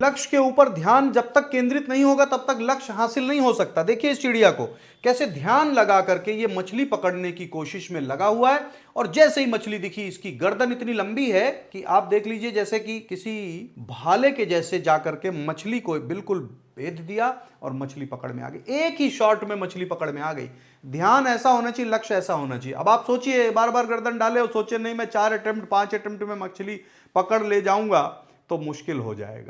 लक्ष्य के ऊपर ध्यान जब तक केंद्रित नहीं होगा तब तक लक्ष्य हासिल नहीं हो सकता। देखिए इस चिड़िया को कैसे ध्यान लगा करके ये मछली पकड़ने की कोशिश में लगा हुआ है, और जैसे ही मछली दिखी, इसकी गर्दन इतनी लंबी है कि आप देख लीजिए जैसे कि किसी भाले के जैसे जाकर के मछली को बिल्कुल भेद दिया और मछली पकड़ में आ गई। एक ही शॉट में मछली पकड़ में आ गई। ध्यान ऐसा होना चाहिए, लक्ष्य ऐसा होना चाहिए। अब आप सोचिए, बार बार गर्दन डाले और सोचे नहीं मैं 4 अटेम्प्ट 5 अटेम्प्ट में मछली पकड़ ले जाऊंगा, तो मुश्किल हो जाएगा।